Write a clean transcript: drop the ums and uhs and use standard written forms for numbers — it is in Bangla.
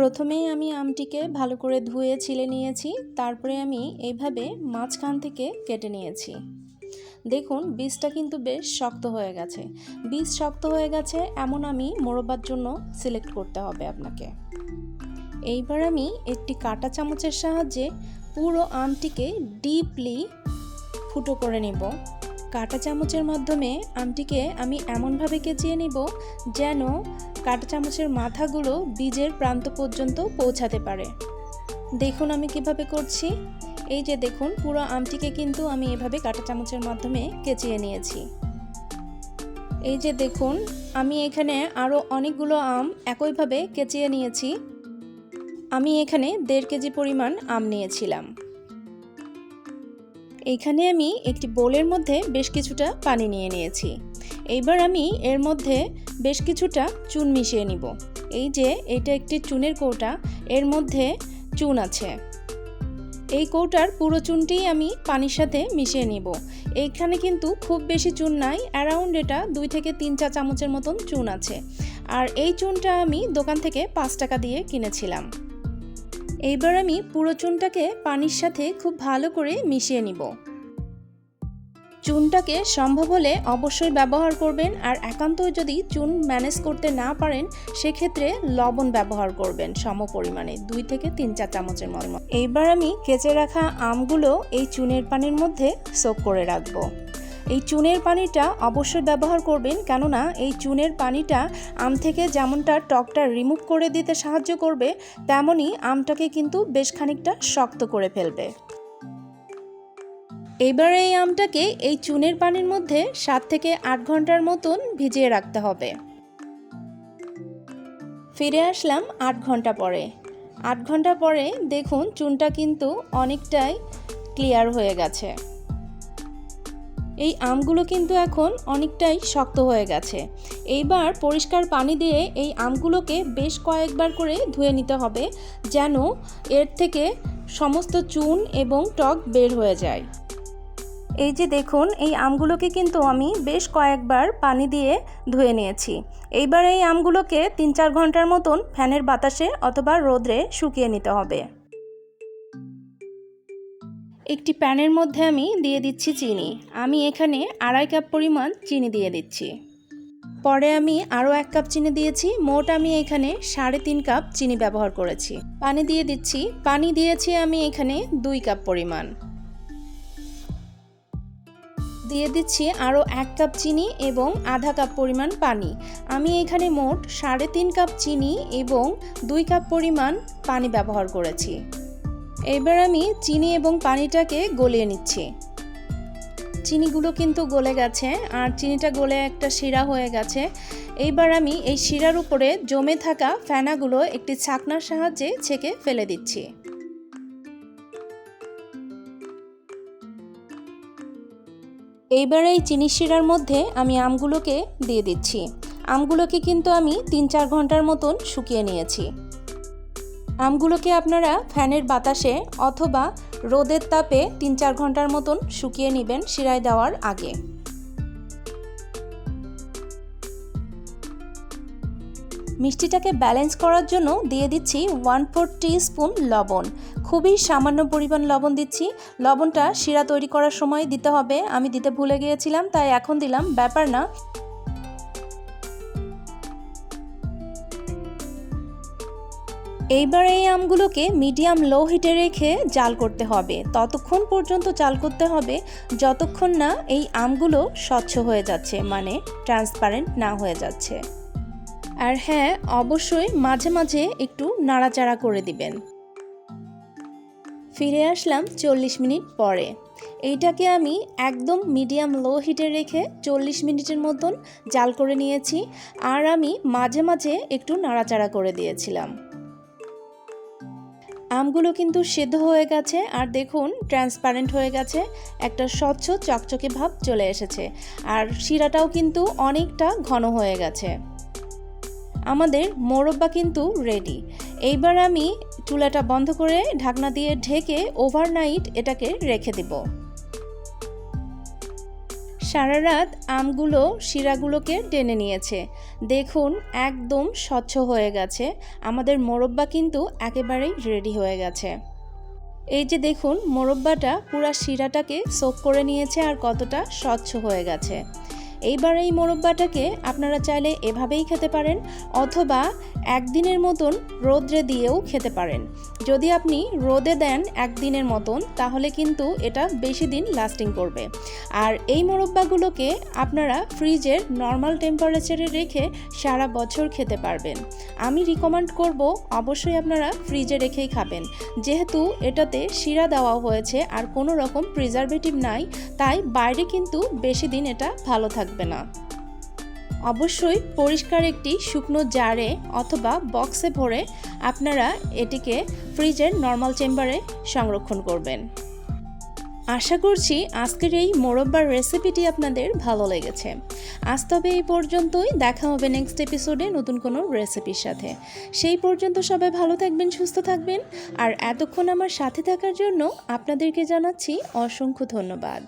প্রথমেই আমি আমটিকে ভালো করে ধুয়ে ছিলে নিয়েছি, তারপরে আমি এইভাবে মাঝখান থেকে কেটে নিয়েছি। দেখুন বীজটা কিন্তু বেশ শক্ত হয়ে গেছে। বীজ শক্ত হয়ে গেছে এমন আমি মোরব্বার জন্য সিলেক্ট করতে হবে আপনাকে। এইবার আমি একটি কাঁটা চামচের সাহায্যে পুরো আমটিকে ডিপলি ফুটো করে নেব। কাঁটা চামচের মাধ্যমে আমটিকে আমি এমনভাবে কেচিয়ে নিব যেন কাঁটা চামচের মাথাগুলো বীজের প্রান্ত পর্যন্ত পৌঁছাতে পারে। দেখুন আমি কিভাবে করছি। এই যে দেখুন পুরো আমটিকে কিন্তু আমি এভাবে কাঁটা চামচের মাধ্যমে কেচিয়ে নিয়েছি। এই যে দেখুন আমি এখানে আরও অনেকগুলো আম একইভাবে কেচিয়ে নিয়েছি। আমি এখানে 1.5 কেজি পরিমাণ আম নিয়েছিলাম। এইখানে আমি একটি বোলের মধ্যে বেশ কিছুটা পানি নিয়ে নিয়েছি। এইবার আমি এর মধ্যে বেশ কিছুটা চুন মিশিয়ে নিব। এই যে এটা একটি চুনের কৌটা, এর মধ্যে চুন আছে। এই কৌটার পুরো চুনটি আমি পানির সাথে মিশিয়ে নিব। এইখানে কিন্তু খুব বেশি চুন নাই, অ্যারাউন্ড এটা 2 থেকে 3 চা চামচের মতন চুন আছে। আর এই চুনটা আমি দোকান থেকে 5 টাকা দিয়ে কিনেছিলাম। এইবার আমি পুরো চুনটাকে পানির সাথে খুব ভালো করে মিশিয়ে নিব। চুনটাকে সম্ভব হলে অবশ্যই ব্যবহার করবেন, আর একান্তই যদি চুন ম্যানেজ করতে না পারেন সেক্ষেত্রে লবণ ব্যবহার করবেন সম পরিমাণে 2 থেকে 3 চা চামচের মতো। এইবার আমি কেচে রাখা আমগুলো এই চুনের পানির মধ্যে সোক করে রাখব। এই চুনের পানিটা অবশ্যই ব্যবহার করবেন, কেননা এই চুনের পানিটা আম থেকে যেমনটা টকটা রিমুভ করে দিতে সাহায্য করবে, তেমনি আমটাকে কিন্তু বেশ খানিকটা শক্ত করে ফেলবে। এবার এই আমটাকে এই চুনের পানির মধ্যে 7 থেকে 8 ঘন্টার মতন ভিজিয়ে রাখতে হবে। ফিরে আসলাম 8 ঘন্টা পরে। 8 ঘন্টা পরে দেখুন চুনটা কিন্তু অনেকটাই ক্লিয়ার হয়ে গেছে। এই আমগুলো কিন্তু এখন অনেকটাই শক্ত হয়ে গেছে। এইবার পরিষ্কার পানি দিয়ে এই আমগুলোকে বেশ কয়েকবার করে ধুয়ে নিতে হবে, যেন এর থেকে সমস্ত চুন এবং টক বের হয়ে যায়। এই যে দেখুন এই আমগুলোকে কিন্তু আমি বেশ কয়েকবার পানি দিয়ে ধুয়ে নিয়েছি। এইবার এই আমগুলোকে 3-4 ঘন্টার মতন ফ্যানের বাতাসে অথবা রোদে শুকিয়ে নিতে হবে। একটি প্যানের মধ্যে আমি দিয়ে দিচ্ছি চিনি। আমি এখানে 2.5 কাপ পরিমাণ চিনি দিয়ে দিচ্ছি। পরে আমি আরও 1 কাপ চিনি দিয়েছি। মোট আমি এখানে 3.5 কাপ চিনি ব্যবহার করেছি। পানি দিয়ে দিচ্ছি। পানি দিয়েছি আমি এখানে 2 কাপ পরিমাণ। দিয়ে দিচ্ছি আরও 1 কাপ চিনি এবং আধা কাপ পরিমাণ পানি। আমি এখানে মোট 3.5 কাপ চিনি এবং 2 কাপ পরিমাণ পানি ব্যবহার করেছি। এবার আমি চিনি এবং পানিটাকে গলিয়ে নিচ্ছি। চিনিগুলো কিন্তু গলে গেছে আর চিনিটা গলে একটা শিরা হয়ে গেছে। এইবার আমি এই শিরার উপরে জমে থাকা ফেনাগুলো একটি ছাঁকনার সাহায্যে ছেঁকে ফেলে দিচ্ছি। এইবার এই চিনি শিরার মধ্যে আমি আমগুলোকে দিয়ে দিচ্ছি। আমগুলোকে কিন্তু আমি 3-4 ঘন্টার মতন শুকিয়ে নিয়েছি। আমগুলোকে আপনারা ফ্যানের বাতাসে অথবা রোদের তাপে 3-4 ঘন্টার মতন শুকিয়ে নেবেন শিরায় দেওয়ার আগে। মিষ্টিটাকে ব্যালেন্স করার জন্য দিয়ে দিচ্ছি 1/4 টিস্পুন লবণ। খুবই সামান্য পরিমাণ লবণ দিচ্ছি। লবণটা শিরা তৈরি করার সময় দিতে হবে, আমি দিতে ভুলে গিয়েছিলাম তাই এখন দিলাম, ব্যাপার না। এইবার এই আমগুলোকে মিডিয়াম লো হিটে রেখে জাল করতে হবে। ততক্ষণ পর্যন্ত জাল করতে হবে যতক্ষণ না এই আমগুলো স্বচ্ছ হয়ে যাচ্ছে, মানে ট্রান্সপারেন্ট না হয়ে যাচ্ছে। আর হ্যাঁ, অবশ্যই মাঝে মাঝে একটু নাড়াচাড়া করে দিবেন। ফিরে আসলাম 40 মিনিট পরে। এইটাকে আমি একদম মিডিয়াম লো হিটে রেখে 40 মিনিটের মতন জাল করে নিয়েছি। আর আমি মাঝে মাঝে একটু নাড়াচাড়া করে দিয়েছিলাম। আমগুলো কিন্তু সেদ্ধ হয়ে গেছে আর দেখুন ট্রান্সপারেন্ট হয়ে গেছে, একটা স্বচ্ছ চকচকে ভাব চলে এসেছে। আর শিরাটাও কিন্তু অনেকটা ঘন হয়ে গেছে। আমাদের মোরব্বা কিন্তু রেডি। এইবার আমি চুলাটা বন্ধ করে ঢাকনা দিয়ে ঢেকে ওভারনাইট এটাকে রেখে দেব। সারা রাত আমগুলো শিরাগুলোকে টেনে নিয়েছে। দেখুন একদম স্বচ্ছ হয়ে গেছে। আমাদের মোরব্বা কিন্তু একেবারেই রেডি হয়ে গেছে। এই যে দেখুন মোরব্বাটা পুরা শিরাটাকে সোক করে নিয়েছে আর কতটা স্বচ্ছ হয়ে গেছে। এইবার এই মোরব্বাটাকে আপনারা চাইলে এভাবেই খেতে পারেন অথবা একদিনের মতন রোদ্রে দিয়েও খেতে পারেন। যদি আপনি রোদে দেন একদিনের মতন তাহলে কিন্তু এটা বেশি দিন লাস্টিং করবে। আর এই মোরব্বাগুলোকে আপনারা ফ্রিজের নর্মাল টেম্পারেচারে রেখে সারা বছর খেতে পারবেন। আমি রিকমেন্ড করব অবশ্যই আপনারা ফ্রিজে রেখেই খাবেন, যেহেতু এটাতে শিরা দেওয়া হয়েছে আর কোনো রকম প্রিজারভেটিভ নাই, তাই বাইরে কিন্তু বেশি দিন এটা ভালো থাকবে না। অবশ্যই পরিষ্কার একটি শুকনো জারে অথবা বক্সে ভরে আপনারা এটিকে ফ্রিজের নর্মাল চেম্বারে সংরক্ষণ করবেন। আশা করছি আজকের এই মোরব্বার রেসিপিটি আপনাদের ভালো লেগেছে। আজ তবে এই পর্যন্তই, দেখা হবে নেক্সট এপিসোডে নতুন কোনো রেসিপির সাথে। সেই পর্যন্ত সবাই ভালো থাকবেন, সুস্থ থাকবেন। আর এতক্ষণ আমার সাথে থাকার জন্য আপনাদেরকে জানাচ্ছি অসংখ্য ধন্যবাদ।